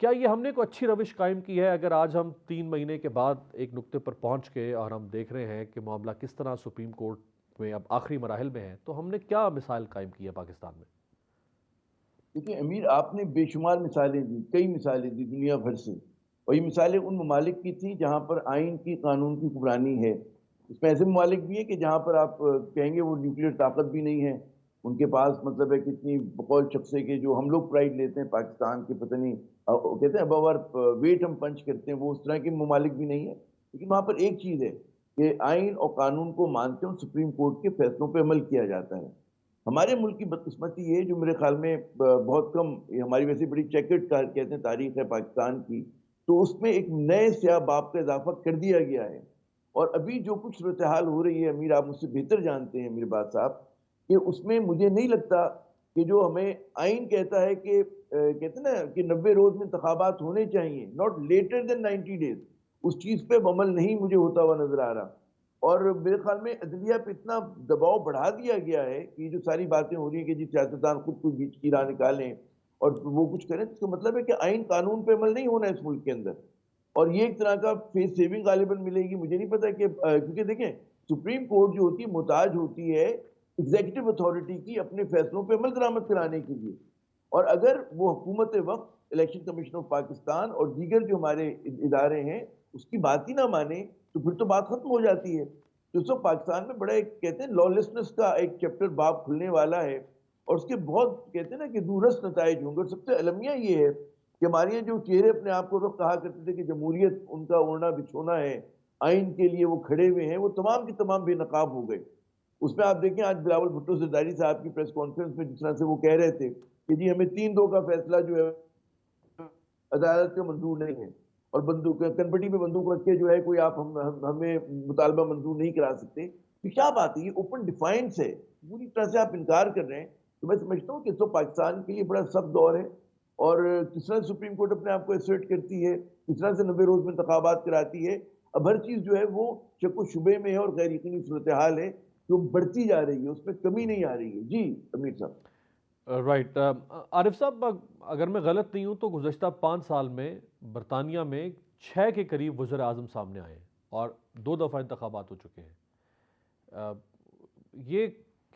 کیا یہ ہم نے کوئی اچھی روش قائم کی ہے؟ اگر آج ہم 3 مہینے کے بعد ایک نقطے پر پہنچ کے اور ہم دیکھ رہے ہیں کہ معاملہ کس طرح سپریم کورٹ میں اب آخری مراحل میں ہے، تو ہم نے کیا مثال قائم کی ہے پاکستان میں؟ دیکھیں امیر، آپ نے بے شمار مثالیں دی، کئی مثالیں دی دنیا بھر سے، اور یہ مثالیں ان ممالک کی تھیں جہاں پر آئین کی، قانون کی حکمرانی ہے۔ اس میں ایسے ممالک بھی ہیں کہ جہاں پر آپ کہیں گے وہ نیوکلیر طاقت بھی نہیں ہے، ان کے پاس مطلب ہے کتنی بقول شخصے کے جو ہم لوگ پرائڈ لیتے ہیں پاکستان کے، پتہ نہیں کہتے ہیں ابو اور ویٹ ہم پنچ کرتے ہیں، وہ اس طرح کے ممالک بھی نہیں ہیں۔ لیکن وہاں پر ایک چیز ہے کہ آئین اور قانون کو مانتے ہیں، سپریم کورٹ کے فیصلوں پہ عمل کیا جاتا ہے۔ ہمارے ملک کی بدقسمتی یہ جو میرے خیال میں بہت کم، یہ ہماری ویسے بڑی چیکٹ کہتے ہیں تاریخ ہے پاکستان کی، تو اس میں ایک نئے سیاہ باب کا اضافہ کر دیا گیا ہے۔ اور ابھی جو کچھ صورتحال ہو رہی ہے امیر، آپ مجھ سے بہتر جانتے ہیں امیر بات صاحب، کہ اس میں مجھے نہیں لگتا کہ جو ہمیں آئین کہتا ہے کہ کہتے ہیں نا کہ 90 روز میں انتخابات ہونے چاہیے، ناٹ لیٹر دین 90 days، اس چیز پہ عمل نہیں مجھے ہوتا ہوا نظر آ رہا۔ اور میرے خیال میں عدلیہ پہ اتنا دباؤ بڑھا دیا گیا ہے کہ یہ جو ساری باتیں ہو رہی ہیں کہ جی سیاستدان خود کو بیچ کی راہ نکالیں اور وہ کچھ کریں، اس کا مطلب ہے کہ آئین قانون پہ عمل نہیں ہونا ہے اس ملک کے اندر، اور یہ ایک طرح کا فیس سیونگ غالباً ملے گی، مجھے نہیں پتا کہ کیونکہ دیکھیں سپریم کورٹ جو ہوتی ہے محتاج ہوتی ہے ایگزیکٹو اتھارٹی کی اپنے فیصلوں پہ عمل درآمد کرانے کے لیے، اور اگر وہ حکومت وقت، الیکشن کمیشن آف پاکستان اور دیگر جو ہمارے ادارے ہیں اس کی بات ہی نہ مانے تو پھر تو بات ختم ہو جاتی ہے۔ تو اس وقت پاکستان میں بڑا ایک کہتے ہیں لالسنس کا ایک چیپٹر باب کھلنے والا ہے، اور اس کے بہت کہتے ہیں نا کہ دورست نتائج ہوں گے، اور سب سے المیہ یہ ہے کہ ہمارے جو چہرے اپنے آپ کو کہا کرتے تھے کہ جمہوریت ان کا اوڑھنا بچھونا ہے، آئین کے لیے وہ کھڑے ہوئے ہیں، وہ تمام کی تمام بے نقاب ہو گئے۔ اس میں آپ دیکھیں آج بلاول بھٹو زرداری صاحب کی پریس کانفرنس میں جس طرح سے وہ کہہ رہے تھے کہ جی ہمیں 3-2 کا فیصلہ جو ہے عدالت کا منظور نہیں ہے، اور بندوق کنپٹی پہ بندوق رکھ کے جو ہے کوئی آپ ہمیں مطالبہ منظور نہیں کرا سکتے، تو کیا بات ہے؟ یہ اوپن ڈیفائنس ہے، پوری طرح سے آپ انکار کر رہے ہیں۔ تو میں سمجھتا ہوں کہ اس وقت پاکستان کے لیے بڑا سخت دور ہے، اور کس طرح سپریم کورٹ اپنے آپ کو ایسرٹ کرتی ہے، کس طرح سے 90 روز میں انتخابات کراتی ہے، اب ہر چیز جو ہے وہ شک و شبے میں ہے، اور غیر یقینی صورتحال ہے جو بڑھتی جا رہی ہے، اس میں کمی نہیں آ رہی ہے۔ جی امیر صاحب۔ رائٹ، عارف صاحب، اگر میں غلط نہیں ہوں تو گزشتہ 5 سال میں برطانیہ میں 6 کے قریب وزیر اعظم سامنے آئے ہیں اور 2 دفعہ انتخابات ہو چکے ہیں۔ آ، یہ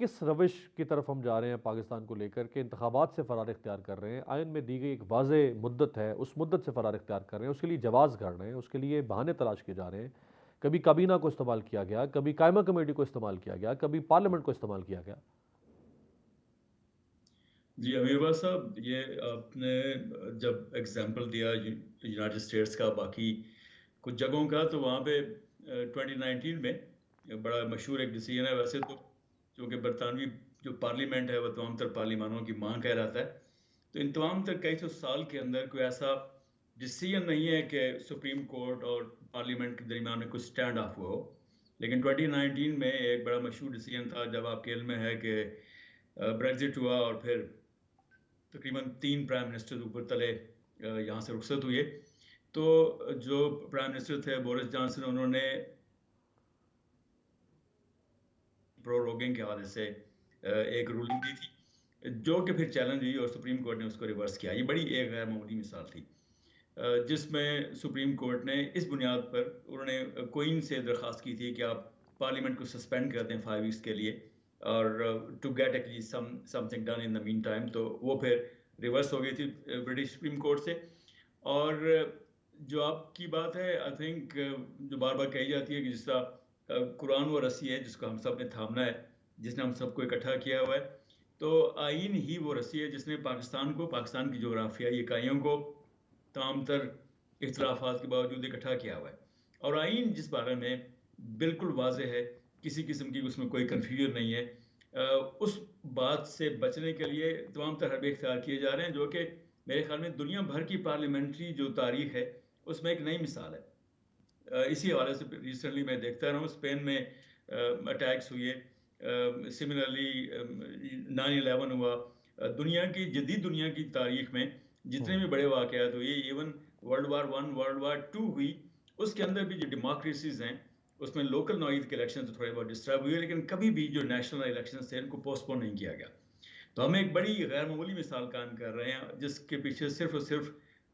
کس روش کی طرف ہم جا رہے ہیں پاکستان کو لے کر کے انتخابات سے فرار اختیار کر رہے ہیں؟ آئین میں دی گئی ایک واضح مدت ہے، اس مدت سے فرار اختیار کر رہے ہیں، اس کے لیے جواز گھڑ رہے ہیں، اس کے لیے بہانے تلاش کیے جا رہے ہیں۔ کبھی کابینہ کو استعمال کیا گیا، کبھی قائمہ کمیٹی کو استعمال کیا گیا، کبھی پارلیمنٹ کو استعمال کیا گیا۔ جی امیر بھائی صاحب، یہ آپ نے جب اگزامپل دیا یونائٹڈ اسٹیٹس کا، باقی کچھ جگہوں کا، تو وہاں پہ 2019 میں بڑا مشہور ایک ڈیسیجن ہے۔ ویسے تو چونکہ برطانوی جو پارلیمنٹ ہے وہ تمام تر پارلیمانوں کی ماں کہہ رہتا ہے، تو ان تمام تر کئی سو سال کے اندر کوئی ایسا ڈیسیجن نہیں ہے کہ سپریم کورٹ اور پارلیمنٹ کے درمیان میں کچھ اسٹینڈ آف ہوا ہو۔ لیکن 2019 میں ایک بڑا مشہور ڈیسیجن تھا، جب آپ کے علم میں ہے کہ بریگزٹ ہوا اور پھر تقریباً 3 پرائم منسٹر اوپر تلے یہاں سے رخصت ہوئے، تو جو پرائم منسٹر تھے بورس جانسن، انہوں نے پروروگنگ کے حوالے سے ایک رولنگ دی تھی، جو کہ پھر چیلنج ہوئی اور سپریم کورٹ نے اس کو ریورس کیا۔ یہ بڑی ایک غیر معمولی مثال تھی، جس میں سپریم کورٹ نے اس بنیاد پر انہوں نے کوئن سے درخواست کی تھی کہ آپ پارلیمنٹ کو سسپینڈ کر دیں 5 ویکس کے لیے، اور to get at least something done in the meantime, تو وہ پھر ریورس ہو گئی تھی برٹش سپریم کورٹ سے۔ اور جو آپ کی بات ہے، آئی تھنک جو بار بار کہی جاتی ہے کہ جس طرح قرآن وہ رسی ہے جس کو ہم سب نے تھامنا ہے، جس نے ہم سب کو اکٹھا کیا ہوا ہے، تو آئین ہی وہ رسی ہے جس نے پاکستان کو، پاکستان کی جغرافیائی اکائیوں کو تمام تر اختلافات کے باوجود اکٹھا کیا ہوا ہے۔ اور آئین جس بارے میں بالکل واضح ہے، کسی قسم کی اس میں کوئی کنفیوژن نہیں ہے، اس بات سے بچنے کے لیے تمام تر حربے اختیار کیے جا رہے ہیں، جو کہ میرے خیال میں دنیا بھر کی پارلیمنٹری جو تاریخ ہے اس میں ایک نئی مثال ہے۔ اسی حوالے سے ریسنٹلی میں دیکھتا رہا ہوں، اسپین میں اٹیکس ہوئے، سملرلی 9/11 ہوا، جدید دنیا کی تاریخ میں جتنے بھی بڑے واقعات ہوئے، even World War I World War II ہوئی، اس کے اندر بھی جو ڈیموکریسیز ہیں اس میں لوکل نوعیت کے الیکشن تو تھوڑے بہت ڈسٹرب ہوئے، لیکن کبھی بھی جو نیشنل الیکشن تھے ان کو پوسٹ پون نہیں کیا گیا۔ تو ہم ایک بڑی غیر معمولی مثال قائم کر رہے ہیں جس کے پیچھے صرف اور صرف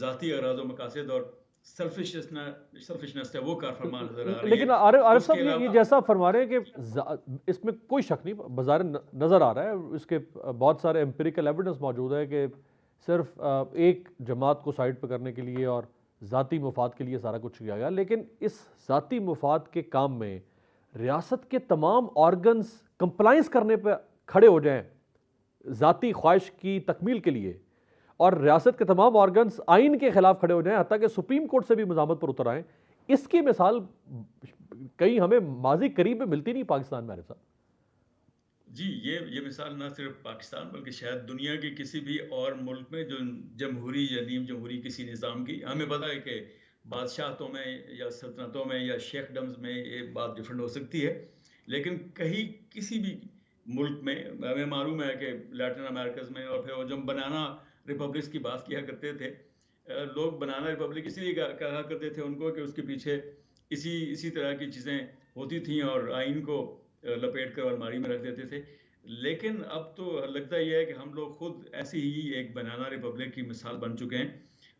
ذاتی اغراض و مقاصد اور سیلفشنس ہے وہ کار فرما نظر آ رہی ہے. لیکن عارف اس کے صاحب یہ علاوہ جیسا فرما رہے ہیں کہ اس میں کوئی شک نہیں، بظاہر نظر آ رہا ہے، اس کے بہت سارے امپیریکل ایویڈنس موجود ہے کہ صرف ایک جماعت کو سائڈ پہ کرنے کے لیے اور ذاتی مفاد کے لیے سارا کچھ کیا گیا، لیکن اس ذاتی مفاد کے کام میں ریاست کے تمام آرگنز کمپلائنس کرنے پہ کھڑے ہو جائیں ذاتی خواہش کی تکمیل کے لیے، اور ریاست کے تمام آرگنز آئین کے خلاف کھڑے ہو جائیں، حتیٰ کہ سپریم کورٹ سے بھی مزاحمت پر اتر آئیں، اس کی مثال کہیں ہمیں ماضی قریب میں ملتی نہیں پاکستان میں. عارف صاحب جی، یہ مثال نہ صرف پاکستان بلکہ شاید دنیا کے کسی بھی اور ملک میں جو جمہوری یا نیم جمہوری کسی نظام کی، ہمیں پتہ ہے کہ بادشاہتوں میں یا سلطنتوں میں یا شیخ ڈمز میں یہ بات ڈفرینٹ ہو سکتی ہے، لیکن کہیں کسی بھی ملک میں ہمیں معلوم ہے کہ لیٹن امریکز میں، اور پھر وہ جب بنانا ریپبلکس کی بات کیا کرتے تھے لوگ، بنانا ریپبلک اس لیے کہا کرتے تھے ان کو کہ اس کے پیچھے اسی طرح کی چیزیں ہوتی تھیں اور آئین کو لپیٹ کر الماری میں رکھ دیتے تھے. لیکن اب تو لگتا یہ ہے کہ ہم لوگ خود ایسی ہی ایک بنانا ریپبلک کی مثال بن چکے ہیں،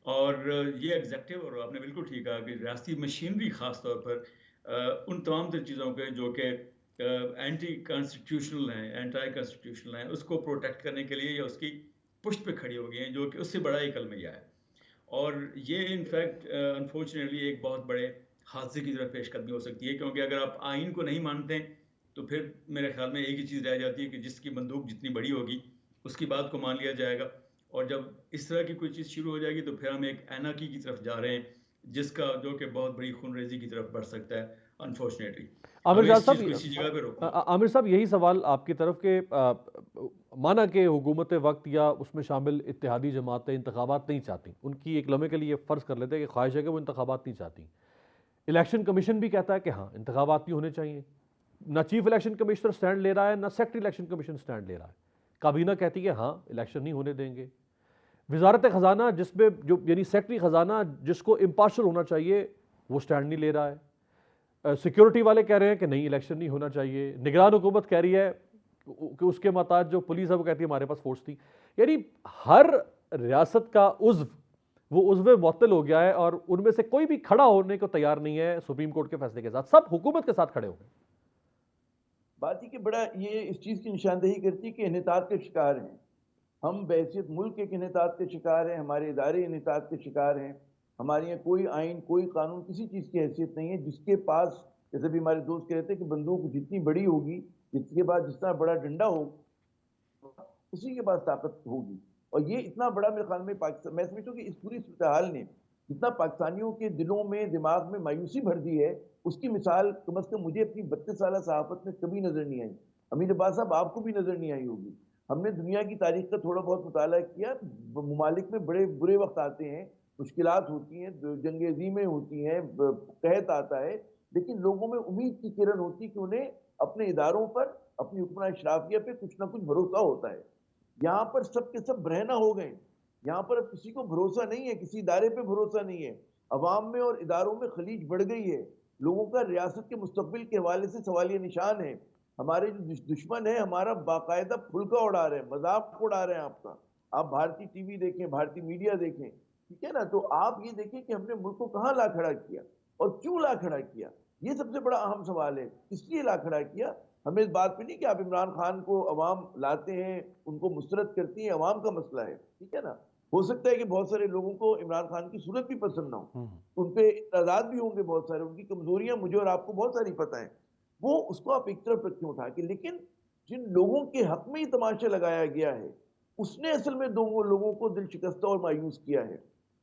اور یہ ایگزیکٹو، اور آپ نے بالکل ٹھیک کہا کہ ریاستی مشینری خاص طور پر ان تمام تر چیزوں کے جو کہ اینٹی کانسٹیٹیوشنل ہیں، اینٹائی کانسٹیٹیوشنل ہیں، اس کو پروٹیکٹ کرنے کے لیے یا اس کی پشت پہ کھڑی ہو گئی ہیں، جو کہ اس سے بڑا ایک المیہ ہے. اور یہ انفیکٹ انفارچونیٹلی ایک بہت بڑے حادثے کی طرف پیش قدمی ہو سکتی ہے، کیونکہ اگر آپ آئین کو نہیں مانتے تو پھر میرے خیال میں ایک ہی چیز رہ جاتی ہے کہ جس کی بندوق جتنی بڑی ہوگی اس کی بات کو مان لیا جائے گا، اور جب اس طرح کی کوئی چیز شروع ہو جائے گی تو پھر ہم ایک اینارکی کی طرف جا رہے ہیں، جس کا جو کہ بہت بڑی خون ریزی کی طرف بڑھ سکتا ہے انفارچونیٹلی. عامر ہمیں صاحب اس چیز کو اسی جگہ پہ روکنا ہے. عامر صاحب یہی سوال آپ کی طرف کہ مانا کہ حکومت وقت یا اس میں شامل اتحادی جماعتیں انتخابات نہیں چاہتی، ان کی ایک لمحے کے لیے فرض کر لیتے ہیں کہ خواہش ہے کہ وہ انتخابات نہیں چاہتی، الیکشن کمیشن بھی کہتا ہے کہ ہاں انتخابات نہیں ہونے چاہیے، نہ چیف الیکشن کمشنر سٹینڈ لے رہا ہے، نہ سیکٹری الیکشن کمیشن سٹینڈ لے رہا ہے، کابینہ کہتی ہے ہاں الیکشن نہیں ہونے دیں گے، وزارت خزانہ جس میں جو یعنی سیکٹری خزانہ جس کو امپارشل ہونا چاہیے وہ سٹینڈ نہیں لے رہا ہے، سیکیورٹی والے کہہ رہے ہیں کہ نہیں الیکشن نہیں ہونا چاہیے، نگران حکومت کہہ رہی ہے کہ اس کے محتاج جو پولیس ہے وہ کہتی ہے ہمارے پاس فورس تھی. یعنی ہر ریاست کا عضو وہ عضو معطل ہو گیا ہے، اور ان میں سے کوئی بھی کھڑا ہونے کو تیار نہیں ہے سپریم کورٹ کے فیصلے کے ساتھ، سب حکومت کے ساتھ کھڑے ہو گئے. بات یہ کہ بڑا یہ اس چیز کی نشاندہی کرتی ہے کہ انحطاط کے شکار ہیں ہم، بحیثیت ملک ایک انحطاط کے شکار ہیں، ہمارے ادارے انحطاط کے شکار ہیں، ہمارے یہاں کوئی آئین کوئی قانون کسی چیز کی حیثیت نہیں ہے جس کے پاس، جیسے بھی ہمارے دوست کہتے ہیں کہ بندوق جتنی بڑی ہوگی، جس کے بعد جتنا بڑا ڈنڈا ہو اسی کے پاس طاقت ہوگی. اور یہ اتنا بڑا میرے خیال میں پاکستان، میں سمجھتا ہوں کہ اس پوری صورتحال نے جتنا پاکستانیوں کے دلوں میں دماغ میں مایوسی بھر دی ہے، اس کی مثال کم از کم مجھے اپنی 32 سالہ صحافت میں کبھی نظر نہیں آئی. امیر عباس صاحب آپ کو بھی نظر نہیں آئی ہوگی. ہم نے دنیا کی تاریخ کا تھوڑا بہت مطالعہ کیا، ممالک میں بڑے برے وقت آتے ہیں، مشکلات ہوتی ہیں، جنگ عظیمیں ہوتی ہیں، قحط آتا ہے، لیکن لوگوں میں امید کی کرن ہوتی کہ انہیں اپنے اداروں پر، اپنی حکمران اشرافیہ پہ کچھ نہ کچھ بھروسہ ہوتا ہے. یہاں پر سب کے سب برہنہ ہو گئے، یہاں پر اب کسی کو بھروسہ نہیں ہے، کسی ادارے پہ بھروسہ نہیں ہے، عوام میں اور اداروں میں خلیج بڑھ گئی ہے، لوگوں کا ریاست کے مستقبل کے حوالے سے سوالیہ نشان ہے. ہمارے جو دشمن ہیں ہمارا باقاعدہ پھلکا اڑا رہے ہیں، مذاق اڑا رہے ہیں آپ کا. آپ بھارتی ٹی وی دیکھیں، بھارتی میڈیا دیکھیں، ٹھیک ہے نا، تو آپ یہ دیکھیں کہ ہم نے ملک کو کہاں لا کھڑا کیا اور کیوں لا کھڑا کیا. یہ سب سے بڑا اہم سوال ہے، اس لیے لا کھڑا کیا. ہمیں اس بات پہ نہیں کہ آپ عمران خان کو عوام لاتے ہیں، ان کو مسترد کرتی ہیں، عوام کا مسئلہ ہے، ٹھیک ہے نا. ہو سکتا ہے کہ بہت سارے لوگوں کو عمران خان کی صورت بھی پسند نہ ہو، ان پہ اعتراضات بھی ہوں گے بہت سارے، ان کی کمزوریاں مجھے اور آپ کو بہت ساری پتہ ہیں، وہ اس کو آپ ایک طرف رکھیں اٹھا کے. لیکن جن لوگوں کے حق میں ہی تماشا لگایا گیا ہے اس نے اصل میں دو لوگوں کو دل شکستہ اور مایوس کیا ہے.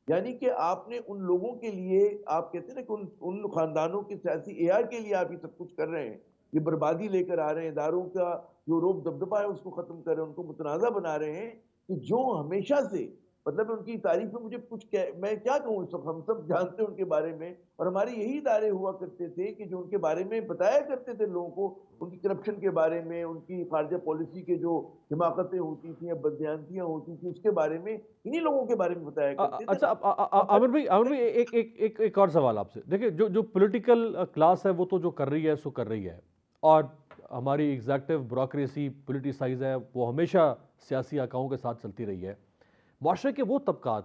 یعنی کہ آپ نے ان لوگوں کے لیے، آپ کہتے ہیں نا کہ ان خاندانوں کے سیاسی اعیار کے لیے آپ یہ سب کچھ کر رہے ہیں، یہ بربادی لے کر آ رہے ہیں، اداروں کا جو روب دبدبہ ہے اس کو ختم کر رہے ہیں، ان کو متنازع بنا رہے ہیں، کہ جو ہمیشہ سے مطلب ان کی تعریف میں مجھے کچھ میں کیا کہوں اس وقت، ہم سب جانتے ہیں ان کے بارے میں، اور ہمارے یہی ادارے ہوا کرتے تھے کہ جو ان کے بارے میں بتایا کرتے تھے لوگوں کو، ان کی کرپشن کے بارے میں، ان کی خارجہ پالیسی کے جو حماقتیں ہوتی تھیں یا بددیانتیاں ہوتی تھیں اس کے بارے میں انہی لوگوں کے بارے میں بتایا کرتے تھے. اچھا عامر بھائی ایک اور سوال آپ سے. دیکھیں جو پولیٹیکل کلاس ہے وہ تو جو کر رہی ہے سو کر رہی ہے، اور ہماری ایگزیکٹو بیوروکریسی پولیٹیسائز ہے، وہ ہمیشہ سیاسی آقاؤں کے ساتھ چلتی رہی ہے. معاشرے کے وہ طبقات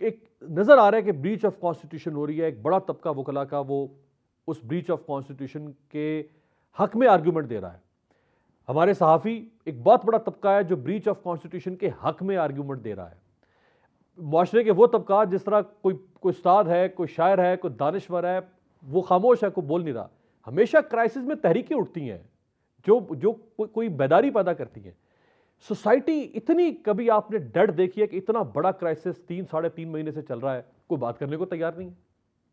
ایک نظر آ رہا ہے کہ بریچ آف کانسٹیٹیوشن ہو رہی ہے، ایک بڑا طبقہ وکلا کا وہ اس بریچ آف کانسٹیٹیوشن کے حق میں آرگیومنٹ دے رہا ہے. ہمارے صحافی ایک بہت بڑا طبقہ ہے جو بریچ آف کانسٹیٹیوشن کے حق میں آرگیومنٹ دے رہا ہے. معاشرے کے وہ طبقات جس طرح کوئی استاد ہے، کوئی شاعر ہے، کوئی دانشور ہے، وہ خاموش ہے، کوئی بول نہیں رہا. ہمیشہ کرائسس میں تحریکیں اٹھتی ہیں جو کوئی بیداری پیدا کرتی ہیں. سوسائٹی اتنی کبھی آپ نے ڈیڈ دیکھی ہے کہ اتنا بڑا کرائسس 3-3.5 مہینے سے چل رہا ہے، کوئی بات کرنے کو تیار نہیں ہے؟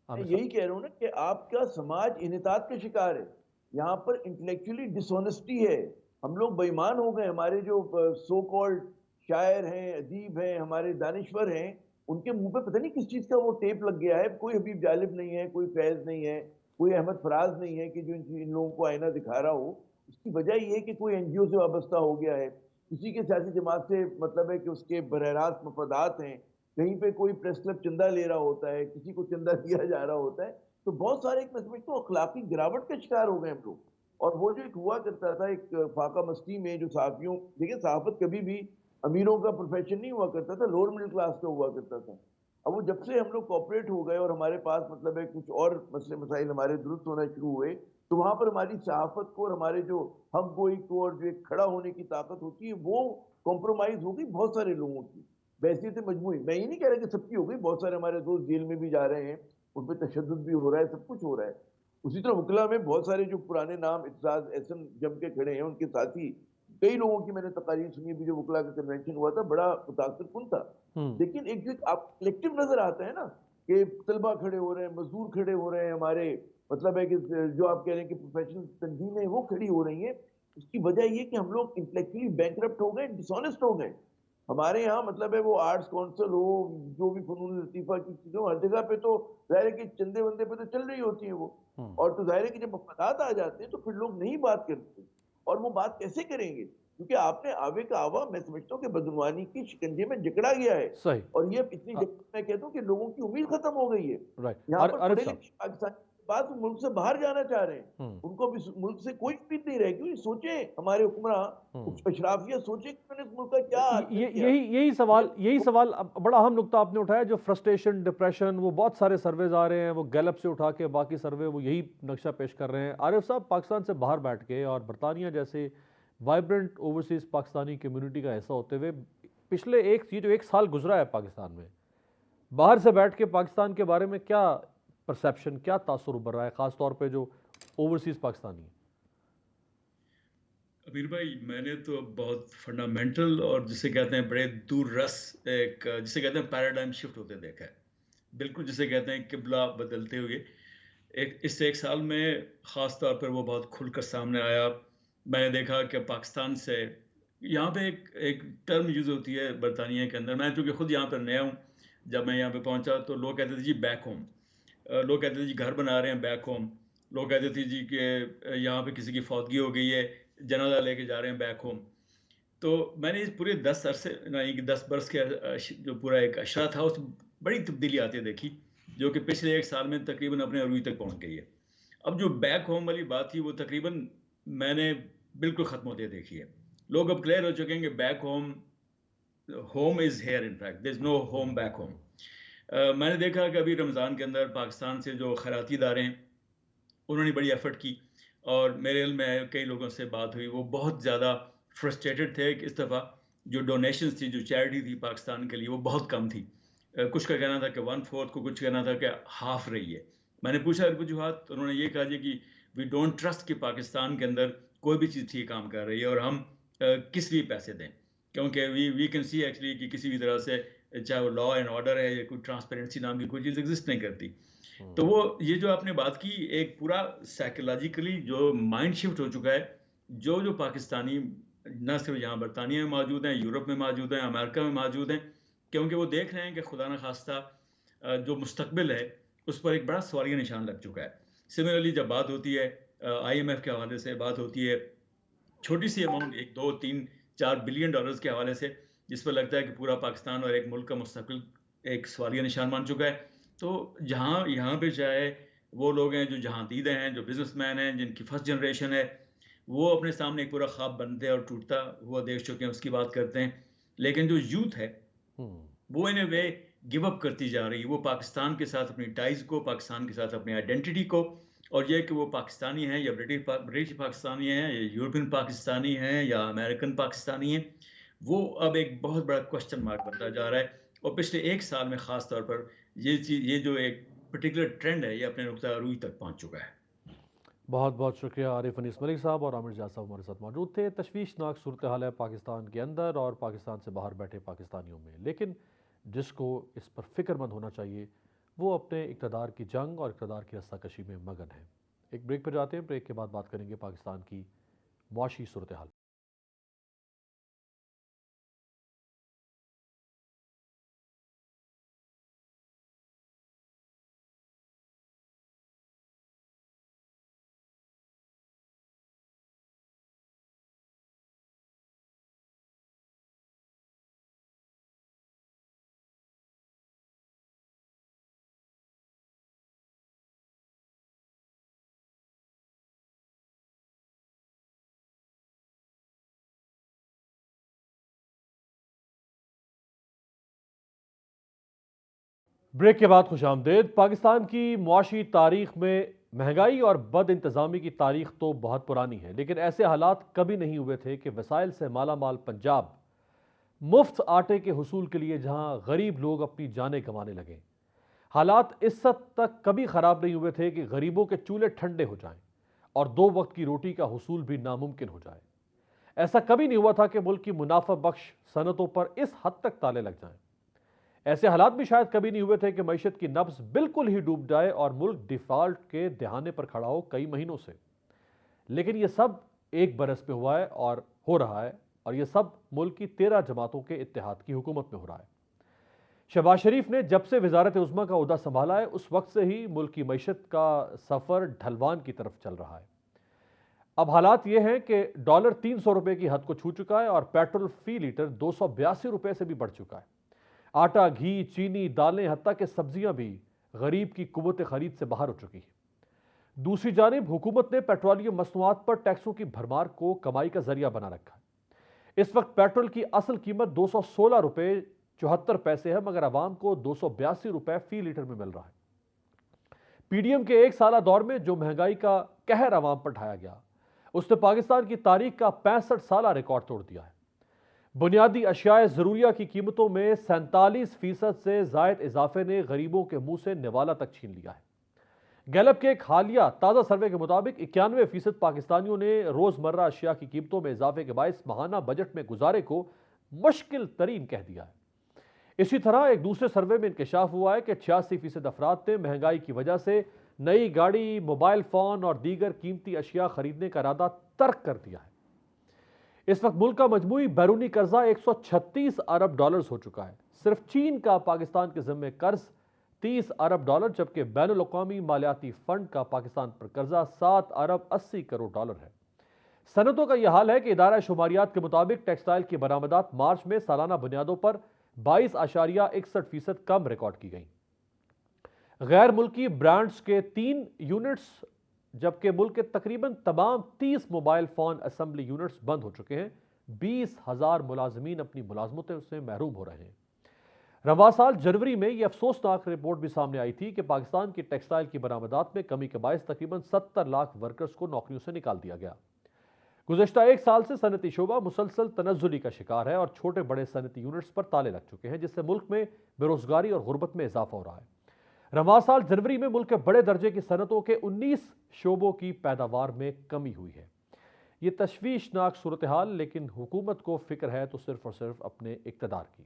میں یہی کہہ رہا ہوں نا کہ آپ کا سماج انحطاط کا شکار ہے. یہاں پر انٹلیکچولی ڈس آنیسٹی ہے. ہم لوگ بے ایمان ہو گئے. ہمارے جو سو کالڈ شاعر ہیں، ادیب ہیں، ہمارے دانشور ہیں، ان کے منہ پہ پتہ نہیں کس چیز کا وہ ٹیپ لگ گیا ہے. کوئی حبیب جالب نہیں ہے، کوئی فیض نہیں ہے، کوئی احمد فراز نہیں ہے کہ جو ان لوگوں کو آئینہ دکھا رہا ہو. اس کی وجہ یہ ہے کہ کوئی این جی او سے وابستہ ہو گیا ہے، کسی کے سیاسی جماعت سے مطلب ہے کہ اس کے براہ راست مفادات ہیں، کہیں پہ کوئی پریس کلب چندہ لے رہا ہوتا ہے، کسی کو چندہ دیا جا رہا ہوتا ہے. تو بہت سارے ایک میں سمجھتا ہوں اخلاقی گراوٹ کا شکار ہو گئے ہم لوگ. اور وہ جو ایک ہوا کرتا تھا ایک فاقہ مستی میں جو صحافیوں، دیکھیں صحافت کبھی بھی امیروں کا پروفیشن نہیں ہوا کرتا تھا، لوور مڈل کلاس کا ہوا کرتا تھا. اب وہ جب سے ہم لوگ کوآپریٹ ہو گئے اور ہمارے پاس مطلب ہے کچھ اور مسئلے مسائل ہمارے درست ہونا شروع ہوئے، تو وہاں پر ہماری صحافت کو اور ہمارے جو ہم گوئی کو اور جو ایک کھڑا ہونے کی طاقت ہوتی ہے وہ کمپرومائز ہو گئی بہت سارے لوگوں کی بحثیت مجموعی. میں یہ نہیں کہہ رہا کہ سب کی ہو گئی، بہت سارے ہمارے دوست جیل میں بھی جا رہے ہیں، ان پہ تشدد بھی ہو رہا ہے، سب کچھ ہو رہا ہے. اسی طرح وکلا میں بہت سارے جو پرانے نام اعتزاز احسن جم کے کھڑے ہیں، ان کے ساتھی کئی لوگوں کی میں نے تقاریر سنی بھی جو وکلا کا کنونشن ہوا تھا، بڑا متاثر کن تھا. لیکن ایک جو آپ کلیکٹو نظر آتا ہے نا کہ طلبہ کھڑے ہو رہے ہیں، مزدور کھڑے ہو رہے ہیں، ہمارے مطلب ہے کہ جو آپ کہہ رہے ہیں کہ پروفیشنل تنظیمیں وہ کھڑی ہو رہی ہیں. اس کی وجہ یہ کہ ہم لوگ انٹلیکچولی بینکرپٹ ہو گئے، ڈس آنیسٹ ہو گئے. ہمارے یہاں مطلب ہے وہ آرٹس کونسل ہو، جو بھی فنون لطیفہ کی چیزیں ہر جگہ پہ تو ظاہر ہے کہ چندے وندے پہ تو چل رہی ہوتی ہیں وہ. اور تو ظاہر ہے کہ جب مفادات آ جاتے ہیں تو پھر لوگ نہیں بات کرتے. اور وہ بات کیسے کریں گے؟ کیونکہ آپ نے آوے کا آوا میں سمجھتا ہوں کہ بدعنوانی کی شکنجے میں جکڑا گیا ہے. صحیح. اور یہ اتنی میں کہتا ہوں کہ لوگوں کی امید ختم ہو گئی ہے. رائٹ. یہاں پر عارف پڑھے صاحب، لکھے پاکستانی بعض ملک سے باہر جانا چاہ رہے ہیں، ان کو بھی ملک سے کوئی امید نہیں رہے گی. سوچیں ہمارے حکمراں اشرافیہ سوچیں کہ انہوں نے اس ملک کا کیا حال کیا. یہی سوال بڑا اہم نقطہ آپ نے اٹھایا، جو فرسٹریشن، ڈپریشن، وہ بہت سارے سرویز آ رہے ہیں، وہ گیلپ سے اٹھا کے باقی سروے وہ یہی نقشہ پیش کر رہے ہیں. عارف صاحب، پاکستان سے باہر بیٹھ کے اور برطانیہ جیسے وائبرنٹ اوورسیز پاکستانی کمیونٹی کا حصہ ہوتے ہوئے پچھلے ایک سال گزرا ہے پاکستان میں، باہر سے بیٹھ کے پاکستان کے بارے میں کیا پرسیپشن، کیا تاثر ابھر رہا ہے، خاص طور پہ جو اوورسیز پاکستانی ہیں؟ امیر بھائی، میں نے تو بہت فنڈامنٹل اور جسے کہتے ہیں بڑے دور رس ایک جسے کہتے ہیں پیراڈائم شفٹ ہوتے دیکھا ہے. بالکل جسے کہتے ہیں قبلہ بدلتے ہوئے اس ایک سال میں خاص طور پر وہ بہت کھل کر سامنے آیا. میں نے دیکھا کہ پاکستان سے یہاں پہ ایک ٹرم یوز ہوتی ہے برطانیہ کے اندر. میں چونکہ خود یہاں پر نیا ہوں، جب میں یہاں پہ پہنچا تو لوگ کہتے تھے جی بیک ہوم، لوگ کہتے تھے جی گھر بنا رہے ہیں بیک ہوم، لوگ کہتے تھے جی کہ یہاں پہ کسی کی فوتگی ہو گئی ہے، جنازہ لے کے جا رہے ہیں بیک ہوم. تو میں نے اس پورے 10 برس کے جو پورا ایک اشرا تھا اس بڑی تبدیلی آتی دیکھی، جو کہ پچھلے ایک سال میں تقریباً اپنے عروج تک پہنچ گئی ہے. اب جو بیک ہوم والی بات تھی وہ تقریباً میں نے بالکل ختم ہوتے دیکھی ہے. لوگ اب کلیئر ہو چکے ہیں کہ back home is here, in fact there is no home back home. میں نے دیکھا کہ ابھی رمضان کے اندر پاکستان سے جو خیراتی ادارے ہیں انہوں نے بڑی ایفرٹ کی، اور میرے علم میں کئی لوگوں سے بات ہوئی، وہ بہت زیادہ فرسٹریٹڈ تھے کہ اس دفعہ جو ڈونیشنز تھی، جو چیریٹی تھی پاکستان کے لیے، وہ بہت کم تھی. کچھ کا کہنا تھا کہ 1/4 کو، کچھ کہنا تھا کہ ہاف رہی ہے. میں نے پوچھا وجوہات، انہوں نے یہ کہا جی کہ وی ڈونٹ ٹرسٹ کہ پاکستان کے اندر کوئی بھی چیز ٹھیک کام کر رہی ہے، اور ہم کس لیے پیسے دیں، کیونکہ وی کین سی ایکچولی کہ کسی بھی طرح سے چاہے وہ لا اینڈ آرڈر ہے یا کوئی ٹرانسپیرنسی نام کی کوئی چیز ایگزسٹ نہیں کرتی. تو وہ یہ جو آپ نے بات کی، ایک پورا سائیکولوجیکلی جو مائنڈ شفٹ ہو چکا ہے. جو پاکستانی نہ صرف یہاں برطانیہ میں موجود ہیں، یورپ میں موجود ہیں، امریکہ میں موجود ہیں، کیونکہ وہ دیکھ رہے ہیں کہ خدا نخواستہ جو مستقبل ہے اس پر ایک بڑا سوالیہ نشان لگ چکا ہے. سملرلی جب بات ہوتی ہے IMF کے حوالے سے، بات ہوتی ہے چھوٹی سی اماؤنٹ 1 2 3 4 بلین ڈالرز کے حوالے سے، جس پر لگتا ہے کہ پورا پاکستان اور ایک ملک کا مستقبل ایک سوالیہ نشان بن چکا ہے. تو جہاں یہاں پہ چاہے وہ لوگ ہیں جو جہاں دیدہ ہیں، جو بزنس مین ہیں، جن کی فرسٹ جنریشن ہے، وہ اپنے سامنے ایک پورا خواب بنتے اور ٹوٹتا ہوا دیکھ چکے ہیں، اس کی بات کرتے ہیں. لیکن جو یوتھ ہے وہ ان اے وے گیو اپ کرتی جا رہی ہے، وہ پاکستان کے ساتھ اپنی ٹائز کو، پاکستان کے ساتھ اپنی آئیڈینٹی کو، اور یہ کہ وہ پاکستانی ہیں یا برٹش پاکستانی ہیں یا یورپین پاکستانی ہیں یا امریکن پاکستانی ہیں، وہ اب ایک بہت بڑا کوشچن مارک بنتا جا رہا ہے۔ اور پچھلے ایک سال میں خاص طور پر یہ جو ایک پرٹیکولر ٹرینڈ ہے، یہ اپنے نقطہ عروج تک پہنچ چکا ہے۔ بہت بہت شکریہ عارف انیس ملک صاحب اور عامر جاز صاحب ہمارے ساتھ موجود تھے۔ تشویشناک صورتحال ہے پاکستان کے اندر اور پاکستان سے باہر بیٹھے پاکستانیوں میں، لیکن جس کو اس پر فکر مند ہونا چاہیے وہ اپنے اقتدار کی جنگ اور اقتدار کی رسہ کشی میں مگن ہے۔ ایک بریک پر جاتے ہیں، بریک کے بعد بات کریں گے پاکستان کی معاشی صورتحال۔ بریک کے بعد خوش آمدید۔ پاکستان کی معاشی تاریخ میں مہنگائی اور بد انتظامی کی تاریخ تو بہت پرانی ہے، لیکن ایسے حالات کبھی نہیں ہوئے تھے کہ وسائل سے مالا مال پنجاب مفت آٹے کے حصول کے لیے جہاں غریب لوگ اپنی جانیں گنوانے لگے۔ حالات اس حد تک کبھی خراب نہیں ہوئے تھے کہ غریبوں کے چولہے ٹھنڈے ہو جائیں اور 2 وقت کی روٹی کا حصول بھی ناممکن ہو جائے۔ ایسا کبھی نہیں ہوا تھا کہ ملک کی منافع بخش صنعتوں پر اس حد تک تالے لگ جائیں۔ ایسے حالات بھی شاید کبھی نہیں ہوئے تھے کہ معیشت کی نبض بالکل ہی ڈوب جائے اور ملک ڈیفالٹ کے دہانے پر کھڑا ہو کئی مہینوں سے۔ لیکن یہ سب ایک برس پہ ہوا ہے اور ہو رہا ہے، اور یہ سب ملک کی 13 جماعتوں کے اتحاد کی حکومت میں ہو رہا ہے۔ شہباز شریف نے جب سے وزارت عظمیٰ کا عہدہ سنبھالا ہے اس وقت سے ہی ملک کی معیشت کا سفر ڈھلوان کی طرف چل رہا ہے۔ اب حالات یہ ہیں کہ ڈالر 300 روپے کی حد کو چھو چکا ہے اور پیٹرول فی لیٹر 282 روپے سے بھی بڑھ چکا ہے۔ آٹا، گھی، چینی، دالیں، حتیٰ کہ سبزیاں بھی غریب کی قوت خرید سے باہر ہو چکی ہیں۔ دوسری جانب حکومت نے پیٹرولیم مصنوعات پر ٹیکسوں کی بھرمار کو کمائی کا ذریعہ بنا رکھا ہے۔ اس وقت پیٹرول کی اصل قیمت 216 روپے 74 پیسے ہے، مگر عوام کو 282 روپے فی لیٹر میں مل رہا ہے۔ پی ڈی ایم کے ایک سالہ دور میں جو مہنگائی کا قہر عوام پر ڈھایا گیا، اس نے پاکستان کی تاریخ کا 65 سالہ ریکارڈ توڑ دیا ہے۔ بنیادی اشیاء ضروریہ کی قیمتوں میں 47% سے زائد اضافے نے غریبوں کے منہ سے نوالا تک چھین لیا ہے۔ گیلپ کے ایک حالیہ تازہ سروے کے مطابق 91% پاکستانیوں نے روزمرہ اشیاء کی قیمتوں میں اضافے کے باعث ماہانہ بجٹ میں گزارے کو مشکل ترین کہہ دیا ہے۔ اسی طرح ایک دوسرے سروے میں انکشاف ہوا ہے کہ 86% افراد نے مہنگائی کی وجہ سے نئی گاڑی، موبائل فون اور دیگر قیمتی اشیاء خریدنے کا ارادہ ترک کر دیا ہے۔ اس وقت ملک کا مجموعی بیرونی قرضہ 136 ارب ڈالرز ہو چکا ہے۔ صرف چین کا پاکستان کے ذمہ قرض 30 ارب ڈالر، جبکہ بین الاقوامی مالیاتی فنڈ کا پاکستان پر قرضہ 7 ارب 80 کروڑ ڈالر ہے۔ صنعتوں کا یہ حال ہے کہ ادارہ شماریات کے مطابق ٹیکسٹائل کی برآمدات مارچ میں سالانہ بنیادوں پر 22.61% کم ریکارڈ کی گئیں۔ غیر ملکی برانڈز کے 3 یونٹس، جبکہ ملک کے تقریباً تمام 30 موبائل فون اسمبلی یونٹس بند ہو چکے ہیں۔ 20,000 ملازمین اپنی ملازمتوں سے محروم ہو رہے ہیں۔ رواں سال جنوری میں یہ افسوسناک رپورٹ بھی سامنے آئی تھی کہ پاکستان کی ٹیکسٹائل کی برآمدات میں کمی کے باعث تقریباً 70 لاکھ ورکرز کو نوکریوں سے نکال دیا گیا۔ گزشتہ ایک سال سے صنعتی شعبہ مسلسل تنزلی کا شکار ہے اور چھوٹے بڑے صنعتی یونٹس پر تالے لگ چکے ہیں، جس سے ملک میں بے روزگاری اور غربت میں اضافہ ہو رہا ہے۔ رواں سال جنوری میں ملک کے بڑے درجے کی صنعتوں کے 19 شعبوں کی پیداوار میں کمی ہوئی ہے۔ یہ تشویشناک صورتحال، لیکن حکومت کو فکر ہے تو صرف اور صرف اپنے اقتدار کی۔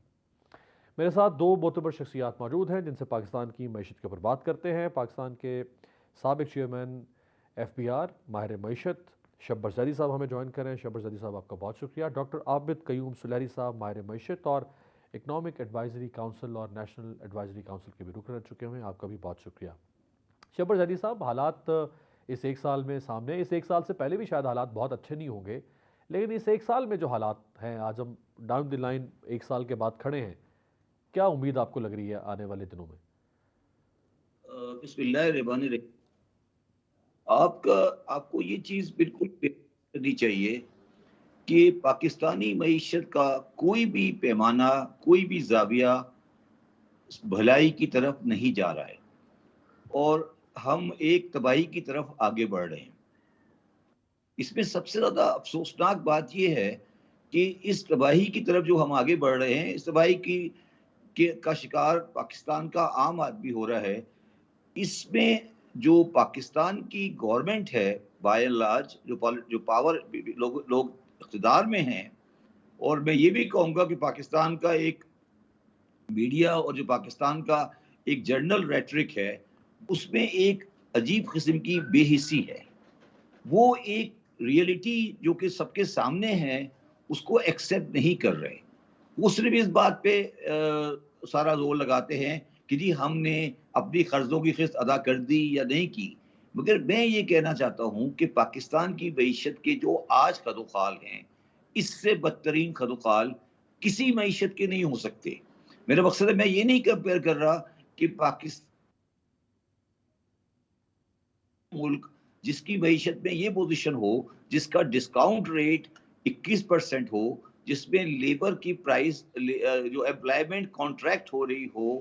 میرے ساتھ 2 معتبر شخصیات موجود ہیں جن سے پاکستان کی معیشت کے اوپر بات کرتے ہیں۔ پاکستان کے سابق چیئرمین FBR ماہر معیشت شبر زیدی صاحب ہمیں جوائن کریں۔ شبر زیدی صاحب آپ کا بہت شکریہ۔ ڈاکٹر عابد قیوم سلیری صاحب ماہر معیشت اور اکنامک ایڈوائزری کاؤنسل اور نیشنل ایڈوائزری کاؤنسل کے بھی رکن رہ چکے ہیں، آپ کا بھی بہت شکریہ۔ شبر زیدی صاحب، حالات اس ایک سال میں سامنے، اس ایک سال سے پہلے بھی شاید حالات بہت اچھے نہیں ہوں گے، لیکن اس ایک سال میں جو حالات ہیں، آج ہم ڈاؤن دی لائن ایک سال کے بعد کھڑے ہیں، کیا امید آپ کو لگ رہی ہے آنے والے دنوں میں؟ بسم اللہ الرحمن الرحیم۔ آپ کو یہ چیز بالکل کرنی چاہیے کہ پاکستانی معیشت کا کوئی بھی پیمانہ، کوئی بھی زاویہ بھلائی کی طرف نہیں جا رہا ہے، اور ہم ایک تباہی کی طرف آگے بڑھ رہے ہیں۔ اس میں سب سے زیادہ افسوسناک بات یہ ہے کہ اس تباہی کی طرف جو ہم آگے بڑھ رہے ہیں، اس تباہی کا شکار پاکستان کا عام آدمی ہو رہا ہے۔ اس میں جو پاکستان کی گورنمنٹ ہے بائی اینڈ لارج، جو پاور لوگ اقتدار میں ہیں، اور میں یہ بھی کہوں گا کہ پاکستان کا ایک میڈیا اور جو پاکستان کا ایک جرنل ریٹرک ہے، اس میں ایک عجیب قسم کی بے حسی ہے۔ وہ ایک ریئلٹی جو کہ سب کے سامنے ہے اس کو ایکسیپٹ نہیں کر رہے۔ وہ صرف اس بات پہ سارا زور لگاتے ہیں کہ جی ہم نے اپنی قرضوں کی قسط ادا کر دی یا نہیں کی، مگر میں یہ کہنا چاہتا ہوں کہ پاکستان کی معیشت کے جو آج خدوخال ہیں، اس سے بدترین خدوخال کسی معیشت کے نہیں ہو سکتے۔ میرا مقصد ہے، میں یہ نہیں کمپیئر کر رہا کہ پاکستان ملک جس کی معیشت میں یہ پوزیشن ہو، جس کا ڈسکاؤنٹ ریٹ 21% ہو، جس میں لیبر کی پرائز جو امپلائمنٹ کانٹریکٹ ہو رہی ہو،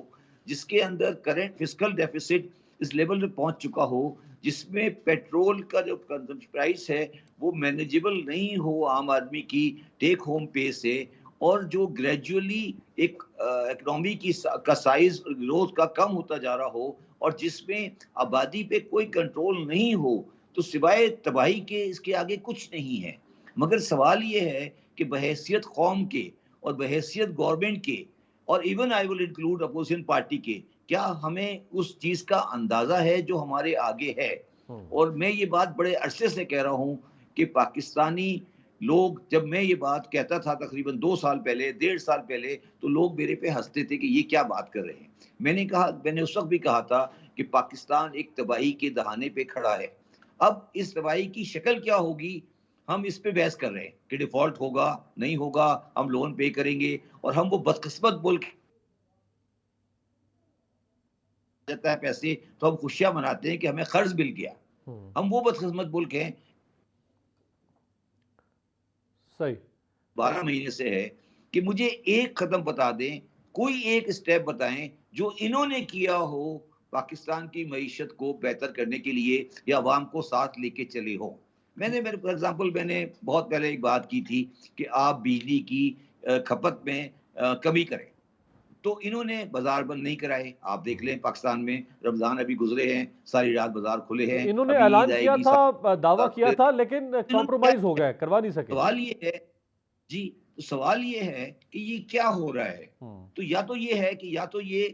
جس کے اندر کرنٹ فسکل ڈیفیسٹ اس لیول پہ پہنچ چکا ہو، جس میں پیٹرول کا جو پرائس ہے وہ مینیجیبل نہیں ہو عام آدمی کی ٹیک ہوم پے سے، اور جو گریجولی ایک اکنامی کا سائز گروتھ کا کم ہوتا جا رہا ہو، اور جس میں آبادی پہ کوئی کنٹرول نہیں ہو، تو سوائے تباہی کے اس کے آگے کچھ نہیں ہے۔ مگر سوال یہ ہے کہ بحیثیت قوم کے اور بحیثیت گورنمنٹ کے، اور even I will include opposition party کے، کیا ہمیں اس چیز کا اندازہ ہے جو ہمارے آگے ہے؟ اور میں یہ بات بڑے عرصے سے کہہ رہا ہوں کہ پاکستانی لوگ، جب میں یہ بات کہتا تھا تقریباً 2 سال پہلے، 1.5 سال پہلے، تو لوگ میرے پہ ہنستے تھے کہ یہ کیا بات کر رہے ہیں۔ میں نے اس وقت بھی کہا تھا کہ پاکستان ایک تباہی کے دہانے پہ کھڑا ہے۔ اب اس تباہی کی شکل کیا ہوگی، ہم اس پہ بحث کر رہے ہیں کہ ڈیفالٹ ہوگا نہیں ہوگا، ہم لون پے کریں گے، اور ہم وہ بدقسمت ملک جاتا ہے پیسے تو ہم خوشیاں مناتے ہیں کہ ہمیں قرض مل گیا۔ ہم وہ بدقسمت ملک ہیں۔ صحیح 12 مہینے سے ہے کہ مجھے ایک قدم بتا دیں، کوئی ایک اسٹیپ بتائیں جو انہوں نے کیا ہو پاکستان کی معیشت کو بہتر کرنے کے لیے یا عوام کو ساتھ لے کے چلے ہو۔ میں نے فار ایگزامپل میں نے بہت پہلے ایک بات کی تھی کہ آپ بجلی کی کھپت میں کمی کریں، تو انہوں نے بازار بند نہیں کرائے۔ آپ دیکھ لیں پاکستان میں رمضان ابھی گزرے ہیں، ساری رات بازار کھلے ہیں، انہوں نے ابھی اعلان عید آئے کیا گی، تھا، دعویٰ کیا تھا، لیکن کمپرومائز ہو گئے، کروا نہیں سکے۔ سوال یہ ہے جی، تو سوال یہ ہے کہ یہ کیا ہو رہا ہے؟ تو یہ ہے کہ یا تو یہ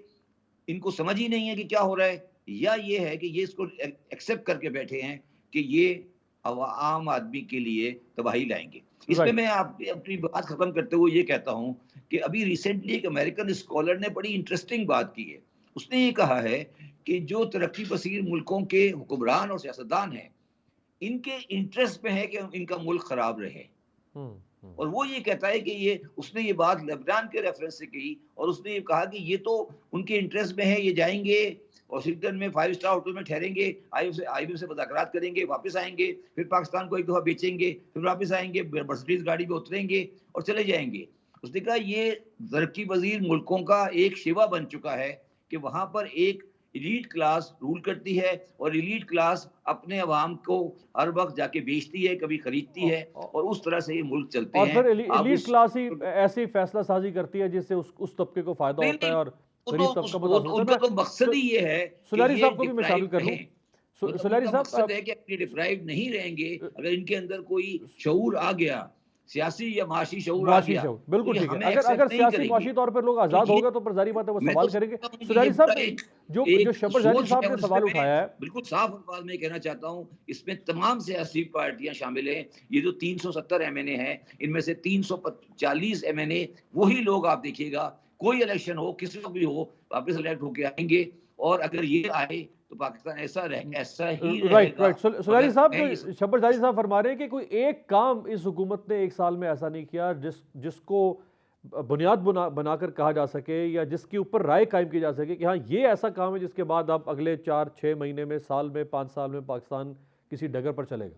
ان کو سمجھ ہی نہیں ہے کہ کیا ہو رہا ہے، یا یہ ہے کہ یہ اس کو ایکسیپٹ کر کے بیٹھے ہیں کہ یہ عام آدمی کے لیے تباہی لائیں گے۔ اس میں میں اپنی بات ختم کرتے ہوئے یہ کہتا ہوں کہ ابھی ریسنٹلی ایک امریکن اسکالر نے بڑی انٹرسٹنگ بات کی ہے۔ اس نے یہ کہا ہے کہ جو ترقی پذیر ملکوں کے حکمران اور سیاستدان ہیں، ان کے انٹرسٹ میں ہے کہ ان کا ملک خراب رہے، اور وہ یہ کہتا ہے کہ اس نے یہ بات لبنان کے ریفرنس سے کہی، اور اس نے یہ کہا کہ یہ تو ان کے انٹرسٹ میں ہے، یہ جائیں گے واشنگٹن میں 5 اسٹار ہوٹل میں ٹھہریں گے، آئی ایم سے مذاکرات کریں گے، واپس آئیں گے، پھر پاکستان کو ایک دفعہ بیچیں گے، پھر واپس آئیں گے، مرسیڈیز گاڑی میں اتریں گے اور چلے جائیں گے۔ اس نے کہا یہ ترقی پذیر ملکوں کا ایک شیوا بن چکا ہے کہ وہاں پر ایک ایلیٹ کلاس رول کرتی ہے، اور ایلیٹ کلاس اپنے عوام کو ہر وقت جا کے بیچتی ہے، کبھی خریدتی ہے، اور اس طرح سے یہ ملک چلتے ہیں۔ اور پھر ایلیٹ کلاس ہی ایسی فیصلہ سازی کرتی ہے جس سے اس طبقے کو فائدہ ہوتا ہے اور غریب طبقہ متاثر ہوتا ہے۔ ان کا تو مقصد ہی یہ ہے کہ سلیری یہ صاحب کو بھی میں شامل کر لوں۔ سلیری صاحب مقصد ہے کہ اپنی ڈپرائیو نہیں رہیں گے۔ اگر ان کے اندر کوئی شعور آ گیا، سیاسی یا معاشی شعور آ گیا، بالکل ٹھیک ہے۔ اگر سیاسی معاشی طور پر لوگ آزاد ہو گئے تو پر ظاہری بات ہے وہ سوال کریں گے۔ سلیری صاحب جو شبر جانی صاحب نے سوال اٹھایا ہے، بالکل صاف الفاظ میں کہنا چاہتا ہوں، اس میں تمام سیاسی پارٹیاں شامل ہیں۔ یہ جو 370 ایم این اے ہیں، ان میں سے 340 ایم این اے وہی لوگ، آپ دیکھیے گا کوئی الیکشن ہو، کسی کو بھی ہو، واپس الیکٹ ہو کے آئیں گے، اور اگر یہ آئے تو پاکستان ایسا ہی رہے گا۔ سلیری صاحب جو شبر جانی صاحب فرما رہے ہیں کہ کوئی ایک کام اس حکومت نے 1 سال میں ایسا نہیں کیا جس کو بنیاد بنا کر کہا جا سکے یا جس کے اوپر رائے قائم کی جا سکے کہ ہاں یہ ایسا کام ہے جس کے بعد اب اگلے 4-6 مہینے میں، سال میں، 5 سال میں پاکستان کسی ڈگر پر چلے گا۔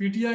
PTI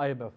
IMF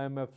IMF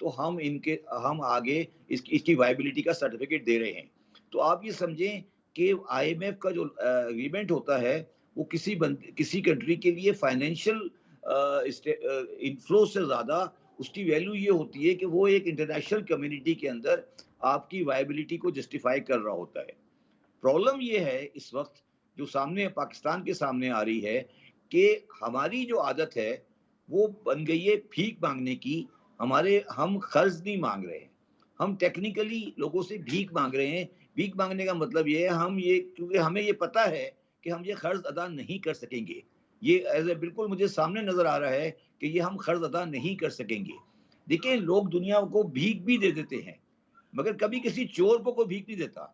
تو ہم آگے اس کی وائبلٹی کا سرٹیفکیٹ دے رہے ہیں. تو آپ یہ سمجھیں کہ IMF کا جو اگریمنٹ ہوتا ہے وہ کسی کنٹری کے لیے فائنینشیل انفلو سے زیادہ اس کی ویلیو یہ ہوتی ہے کہ وہ ایک انٹرنیشنل کمیونٹی کے اندر آپ کی وائبلٹی کو جسٹیفائی کر رہا ہوتا ہے. پرابلم یہ ہے اس وقت جو پاکستان کے سامنے آ رہی ہے کہ ہماری جو عادت ہے وہ بن گئی ہے بھیک مانگنے کی. ہم قرض نہیں مانگ رہے ہیں, ہم ٹیکنیکلی لوگوں سے بھیک مانگ رہے ہیں. بھیک مانگنے کا مطلب یہ ہے کیونکہ ہمیں یہ پتا ہے کہ ہم یہ قرض ادا نہیں کر سکیں گے. یہ بالکل مجھے سامنے نظر آ رہا ہے کہ یہ ہم قرض ادا نہیں کر سکیں گے. دیکھیں لوگ دنیا کو بھیک بھی دے دیتے ہیں مگر کبھی کسی چور کو کوئی بھیک نہیں دیتا.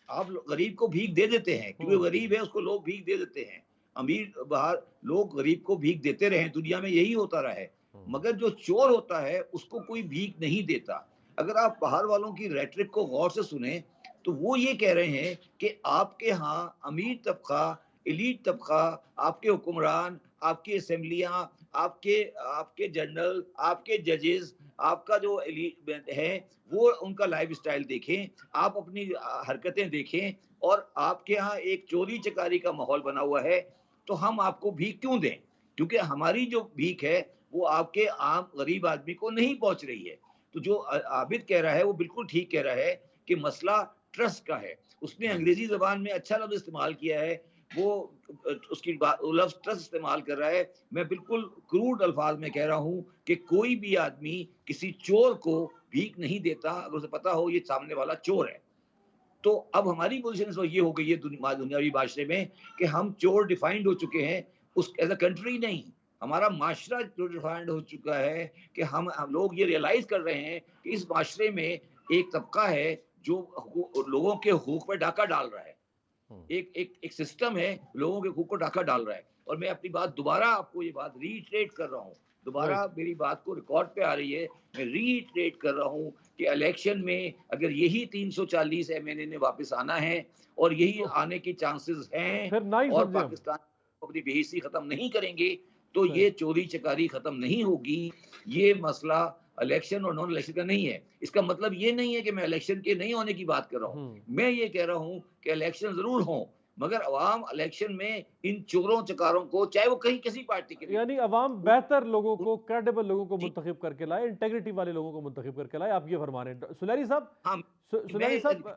آپ غریب کو بھیک دے دیتے ہیں کیونکہ غریب ہے, اس کو لوگ بھیک دے دیتے ہیں. امیر باہر لوگ غریب کو بھیک دیتے رہے, دنیا میں یہی ہوتا رہا ہے. مگر جو چور ہوتا ہے اس کو کوئی بھیک نہیں دیتا. اگر آپ باہر والوں کی ریٹرک کو غور سے سنیں تو وہ یہ کہہ رہے ہیں کہ آپ کے ہاں امیر طبقہ, ایلیٹ طبقہ, آپ کے حکمران, آپ کی اسمبلیاں, آپ کے جنرل, آپ کے ججز, آپ کا جو ایلیٹ ہے وہ ان کا لائف سٹائل دیکھیں, آپ اپنی حرکتیں دیکھیں, اور آپ کے ہاں ایک چوری چکاری کا ماحول بنا ہوا ہے. تو ہم آپ کو بھیک کیوں دیں؟ کیونکہ ہماری جو بھیک ہے وہ آپ کے عام غریب آدمی کو نہیں پہنچ رہی ہے. تو جو عابد کہہ رہا ہے وہ بالکل ٹھیک کہہ رہا ہے کہ مسئلہ ٹرسٹ کا ہے. اس نے انگریزی زبان میں اچھا لفظ استعمال کیا ہے, وہ اس کی لفظ ٹرسٹ استعمال کر رہا ہے. میں بالکل کروڈ الفاظ میں کہہ رہا ہوں کہ کوئی بھی آدمی کسی چور کو بھیک نہیں دیتا اگر اسے پتا ہو یہ سامنے والا چور ہے. تو اب ہماری پوزیشن اس وقت یہ ہو گئی ہے دنیاوی معاشرے میں کہ ہم چور ڈیفائنڈ ہو چکے ہیں, اس ایز اے کنٹری نہیں, ہمارا معاشرہ جو ڈیفائنڈ ہو چکا ہے کہ ہم لوگ یہ ریئلائز کر رہے ہیں کہ اس معاشرے میں ایک طبقہ ہے جو لوگوں کے حقوق پہ ڈاکہ ڈال رہا ہے. ایک سسٹم ہے لوگوں کے حقوق کو ڈاکہ ڈال رہا ہے. اور میں اپنی بات دوبارہ آپ کو یہ بات ریٹریٹ کر رہا ہوں, دوبارہ میری بات کو ریکارڈ پہ آ رہی ہے, میں ریٹریٹ کر رہا ہوں کہ الیکشن میں اگر یہی 340 MNA نے واپس آنا ہے اور یہی آنے کی چانسز ہیں اور پاکستان اپنی بے حیثی ختم نہیں کریں گے تو یہ چوری چکاری ختم نہیں ہوگی. یہ مسئلہ الیکشن اور نان الیکشن کا نہیں ہے. اس کا مطلب یہ نہیں ہے کہ میں الیکشن کے نہیں ہونے کی بات کر رہا ہوں. میں یہ کہہ رہا ہوں کہ الیکشن ضرور ہوں مگر عوام الیکشن میں ان چوروں چکاروں کو, چاہے وہ کہیں کسی پارٹی کے, یعنی عوام بہتر لوگوں کو, کریڈیبل لوگوں کو منتخب کر کے لائے, انٹیگریٹی والے لوگوں کو منتخب کر کے لائے. آپ یہ فرما رہے ہیں سلیری صاحب. سلیری صاحب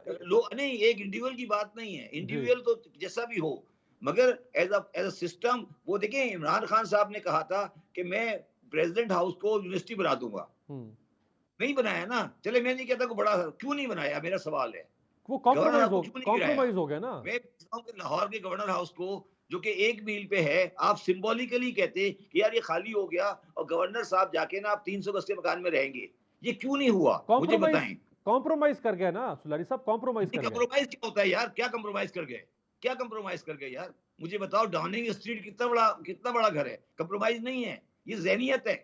نہیں, ایک انڈیویجول کی بات نہیں ہے, انڈیویجول تو جیسا بھی ہو مگر ایز اے سسٹم. وہ دیکھیں عمران خان صاحب نے کہا تھا کہ میں پریزیڈنٹ ہاؤس کو یونیورسٹی بنا دوں گا, نہیں بنایا نا. چلے میں نہیں کہتا کہ بڑا کیوں نہیں بنایا, میرا سوال ہے وہ کمپرومائز ہو گیا نا. میں پوچھتا ہوں کہ لاہور کے گورنر ہاؤس کو جو کہ 1 میل پہ ہے, آپ سمبولیکلی کہتے کہ یار یہ خالی ہو گیا اور گورنر صاحب جا کے نا آپ 300 گز کے مکان میں رہیں گے, یہ کیوں نہیں ہوا مجھے بتائیں. کمپرومائز کر گئے نا سلاری صاحب, کمپرومائز کر گئے. کمپرومائز کیا ہوتا ہے یار, کیا کمپرومائز کر گئے, کیا کمپرومائز کر گئے یار مجھے بتاؤ. ڈاؤننگ اسٹریٹ کتنا بڑا گھر ہے, کمپرومائز نہیں ہے, یہ ذہنیت ہے,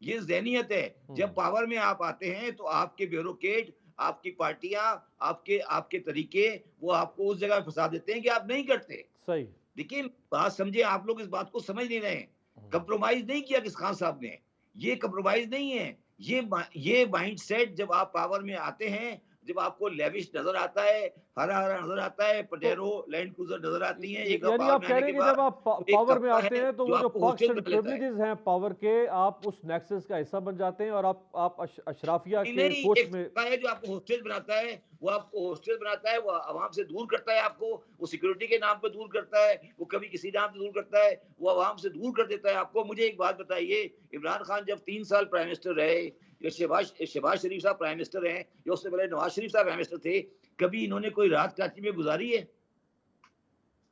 یہ ذہنیت ہے. جب پاور میں آپ آتے ہیں تو آپ کے بیوروکریٹ, آپ کی پارٹیاں, آپ کے طریقے وہ آپ کو اس جگہ پھنسا دیتے ہیں کہ آپ نہیں کرتے. صحیح. لیکن بات سمجھے, آپ لوگ اس بات کو سمجھ نہیں رہے ہیں. کمپرومائز نہیں کیا کس خان صاحب نے, یہ کمپرومائز نہیں ہے. یہ مائنڈ سیٹ جب آپ پاور میں آتے ہیں, جب آپ کو لیوش نظر آتا ہے, ہرا ہرا نظر آتا ہے, پٹیرو لینڈ کروزر نظر آتی ہیں, یعنی آپ کہہ رہے ہیں کہ جب آپ پاور میں آتے ہیں تو وہ جو پرکس اینڈ پریویلیجز ہیں پاور کے, آپ اس نیکسس کا حصہ بن جاتے ہیں اور آپ اشرافیہ کے کوش میں. جو آپ کو ہوسٹیج بناتا ہے وہ آپ کو ہوسٹیج بناتا ہے, وہ عوام سے دور کرتا ہے آپ کو, وہ سیکورٹی کے نام پہ دور کرتا ہے, وہ کبھی کسی نام پہ دور کرتا ہے, وہ عوام سے دور کر دیتا ہے آپ کو. مجھے ایک بات بتائیے, عمران خان جب 3 سال پرائم منسٹر رہے, یا شہباز شریف صاحب پرائم منسٹر ہیں, یا اس سے پہلے نواز شریف صاحب پرائم منسٹر تھے, کبھی انہوں نے کوئی رات کراچی میں گزاری ہے؟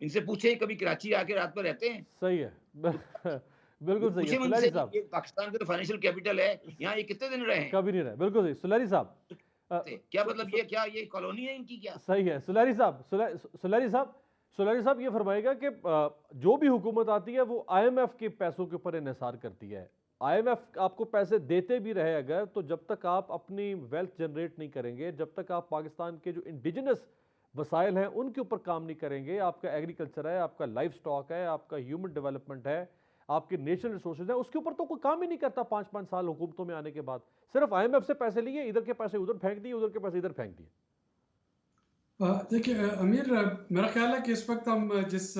ان سے پوچھیں, کبھی کراچی آ کے رات میں رہتے ہیں؟ صحیح ہے, بالکل صحیح ہے سلاری صاحب. پاکستان کا تو فائنینشیل کیپٹل ہے, یہاں یہ کتنے دن رہے ہیں؟ کبھی نہیں رہے, بالکل صحیح. سلاری صاحب کیا مطلب, یہ کالونی ہے ان کی کیا؟ صحیح ہے سلاری صاحب. سلاری صاحب یہ فرمائے گا کہ جو بھی حکومت آتی ہے وہ IMF کے پیسوں کے اوپر انحصار کرتی ہے. IMF آپ کو پیسے دیتے بھی رہے اگر, تو جب تک آپ اپنی ویلتھ جنریٹ نہیں کریں گے, جب تک آپ پاکستان کے جو انڈیجنس وسائل ہیں ان کے اوپر کام نہیں کریں گے, آپ کا ایگریکلچر ہے, آپ کا لائف سٹاک ہے, آپ کا ہیومن ڈیولپمنٹ ہے, آپ کے نیشنل ریسورسز ہیں، اس کے اوپر تو کوئی کام ہی نہیں کرتا 5 سال حکومتوں میں آنے کے بعد. صرف آئی ایم ایف سے پیسے لیے، ادھر کے پیسے ادھر پھینک دیے، ادھر کے پیسے ادھر پھینک دیے. دیکھیے امیر، میرا خیال ہے کہ اس وقت ہم جس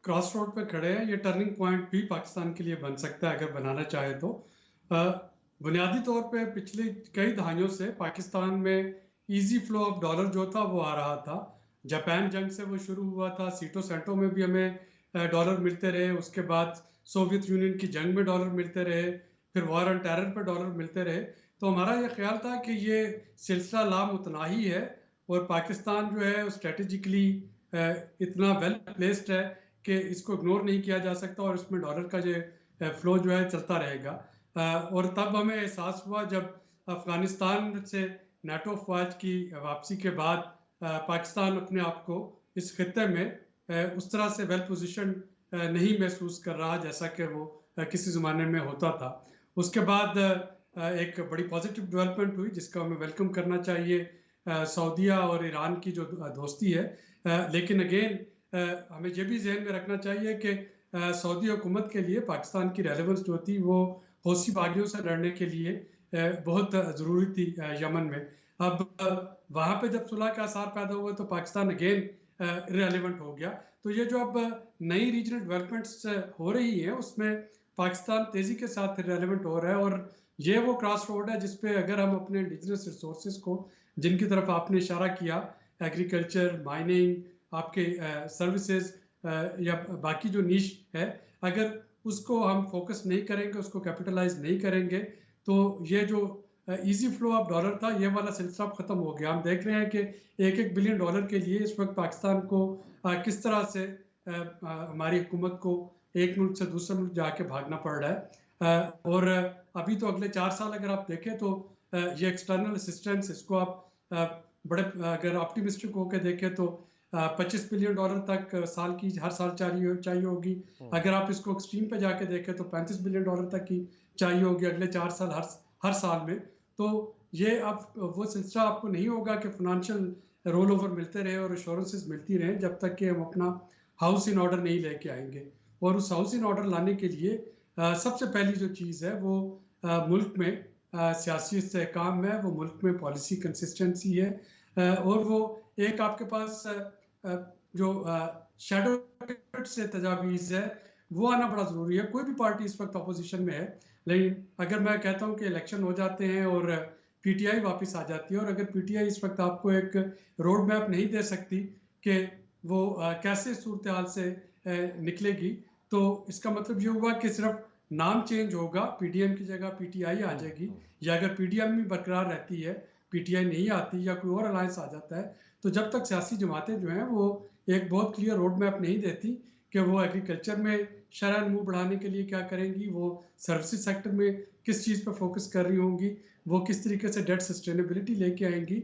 کراس روڈ پہ کھڑے ہیں، یہ ٹرننگ پوائنٹ بھی پاکستان کے لیے بن سکتا ہے اگر بنانا چاہے تو. بنیادی طور پہ پچھلی کئی دہائیوں سے پاکستان میں ایزی فلو آف ڈالر جو تھا وہ آ رہا تھا. جاپان جنگ سے وہ شروع ہوا تھا، سیٹو سینٹو میں بھی ہمیں ڈالر ملتے رہے، اس کے بعد سوویت یونین کی جنگ میں ڈالر ملتے رہے، پھر وار آن ٹیرر پہ ڈالر ملتے رہے. تو ہمارا یہ خیال تھا کہ یہ سلسلہ لامتناہی ہے، اور پاکستان جو ہے اسٹریٹجکلی اتنا ویل پلیسڈ ہے کہ اس کو اگنور نہیں کیا جا سکتا، اور اس میں ڈالر کا جو فلو جو ہے چلتا رہے گا. اور تب ہمیں احساس ہوا جب افغانستان سے نیٹو افواج کی واپسی کے بعد پاکستان اپنے آپ کو اس خطے میں اس طرح سے ویل پوزیشن نہیں محسوس کر رہا جیسا کہ وہ کسی زمانے میں ہوتا تھا. اس کے بعد ایک بڑی پازیٹیو ڈیولپمنٹ ہوئی جس کا ہمیں ویلکم کرنا چاہیے، سعودیہ اور ایران کی جو دوستی ہے. لیکن اگین ہمیں یہ بھی ذہن میں رکھنا چاہیے کہ سعودی حکومت کے لیے پاکستان کی ریلیونس جو تھی وہ حوثی باغیوں سے لڑنے کے لیے بہت ضروری تھی یمن میں. اب وہاں پہ جب صلح کا آثار پیدا ہوئے تو پاکستان اگین ریلیونٹ ہو گیا. تو یہ جو اب نئی ریجنل ڈیولپمنٹس ہو رہی ہیں اس میں پاکستان تیزی کے ساتھ ریلیونٹ ہو رہا ہے، اور یہ وہ کراس روڈ ہے جس پہ اگر ہم اپنے انڈیجنس ریسورسز کو، جن کی طرف آپ نے اشارہ کیا، ایگریکلچر، مائننگ، آپ کے سروسز یا باقی جو نیش ہے، اگر اس کو ہم فوکس نہیں کریں گے، اس کو کیپٹلائز نہیں کریں گے، تو یہ جو ایزی فلو آف ڈالر تھا یہ والا سلسلہ ختم ہو گیا. ہم دیکھ رہے ہیں کہ $1 بلین کے لیے اس وقت پاکستان کو کس طرح سے ہماری حکومت کو ایک ملک سے دوسرے ملک جا کے بھاگنا پڑ رہا ہے. اور ابھی تو اگلے 4 سال اگر آپ دیکھیں تو یہ ایکسٹرنل اسسٹنس، اس کو آپ بڑے اگر آپٹیمسٹک ہو کے دیکھیں تو $25 بلین تک سال کی ہر سال چاہیے ہوگی. اگر آپ اس کو ایکسٹریم پہ جا کے دیکھیں تو $35 بلین تک کی چاہیے ہوگی اگلے 4 سال ہر سال میں. تو یہ اب وہ سلسلہ آپ کو نہیں ہوگا کہ فنانشل رول اوور ملتے رہے اور انشورنسز ملتی رہیں جب تک کہ ہم اپنا ہاؤس ان آرڈر نہیں لے کے آئیں گے. اور اس ہاؤس ان آرڈر لانے کے لیے سب سے پہلی جو چیز ہے وہ ملک میں سیاسی استحکام ہے، وہ ملک میں پالیسی کنسسٹنسی ہے، اور وہ ایک آپ کے پاس جو شیڈو سے تجاویز ہے وہ آنا بڑا ضروری ہے. کوئی بھی پارٹی اس وقت اپوزیشن میں ہے، لیکن اگر میں کہتا ہوں کہ الیکشن ہو جاتے ہیں اور پی ٹی آئی واپس آ جاتی ہے، اور اگر پی ٹی آئی اس وقت آپ کو ایک روڈ میپ نہیں دے سکتی کہ وہ کیسے صورتحال سے نکلے گی، تو اس کا مطلب یہ ہوا کہ صرف نام چینج ہوگا، پی ڈی ایم کی جگہ پی ٹی آئی آ جائے گی، یا اگر پی ڈی ایم بھی برقرار رہتی ہے، پی ٹی آئی نہیں آتی یا کوئی اور الائنس آ جاتا ہے، تو جب تک سیاسی جماعتیں جو ہیں وہ ایک بہت کلیئر روڈ میپ نہیں دیتی کہ وہ ایگریکلچر میں شرح نمو بڑھانے کے لیے کیا کریں گی، وہ سروسز سیکٹر میں کس چیز پہ فوکس کر رہی ہوں گی، وہ کس طریقے سے ڈیٹ سسٹینیبلٹی لے کے آئیں گی،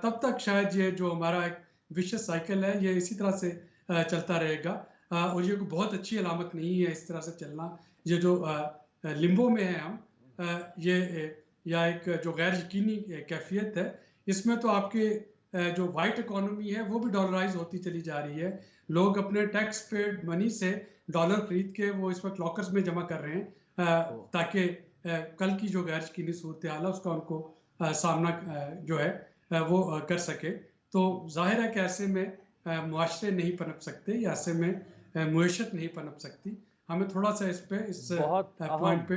تب تک شاید یہ جو ہمارا ایک وشیس سائیکل ہے یہ اسی طرح سے چلتا رہے گا. اور یہ بہت اچھی علامت نہیں ہے اس طرح سے چلنا. یہ جو لمبو میں ہے ہم، یہ یا ایک جو غیر یقینی کیفیت ہے، اس میں تو آپ کے جو وائٹ اکانومی ہے وہ بھی ڈالرائز ہوتی چلی جا رہی ہے. لوگ اپنے ٹیکس پیڈ منی سے ڈالر خرید کے وہ اس وقت لاکرز میں جمع کر رہے ہیں تاکہ کل کی جو غیر یقینی صورتحال ہے اس کا ان کو سامنا جو ہے وہ کر سکے. تو ظاہر ہے کہ ایسے میں معاشرے نہیں پنپ سکتے، یا ایسے میں معیشت نہیں پنپ سکتی. ہمیں تھوڑا سا اس پہ اس پوائنٹ پہ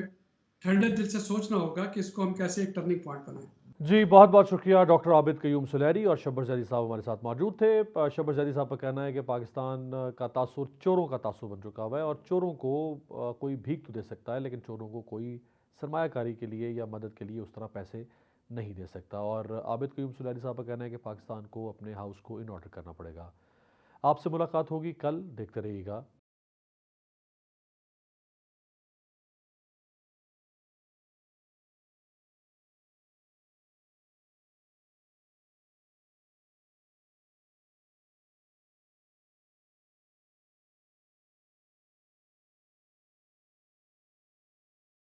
ٹھنڈے دل سے سوچنا ہوگا کہ اس کو ہم کیسے ایک ٹرننگ پوائنٹ بنائیں. جی بہت بہت شکریہ ڈاکٹر عابد قیوم سلیری، اور شبر زیدی صاحب ہمارے ساتھ موجود تھے. شبر زیدی صاحب کا کہنا ہے کہ پاکستان کا تاثر چوروں کا تاثر بن چکا ہوا ہے، اور چوروں کو کوئی بھیک تو دے سکتا ہے لیکن چوروں کو کوئی سرمایہ کاری کے لیے یا مدد کے لیے اس طرح پیسے نہیں دے سکتا. اور عابد قیوم سلیری صاحب کا کہنا ہے کہ پاکستان کو اپنے ہاؤس کو ان آرڈر کرنا پڑے گا. آپ سے ملاقات ہوگی کل، دیکھتے رہیے گا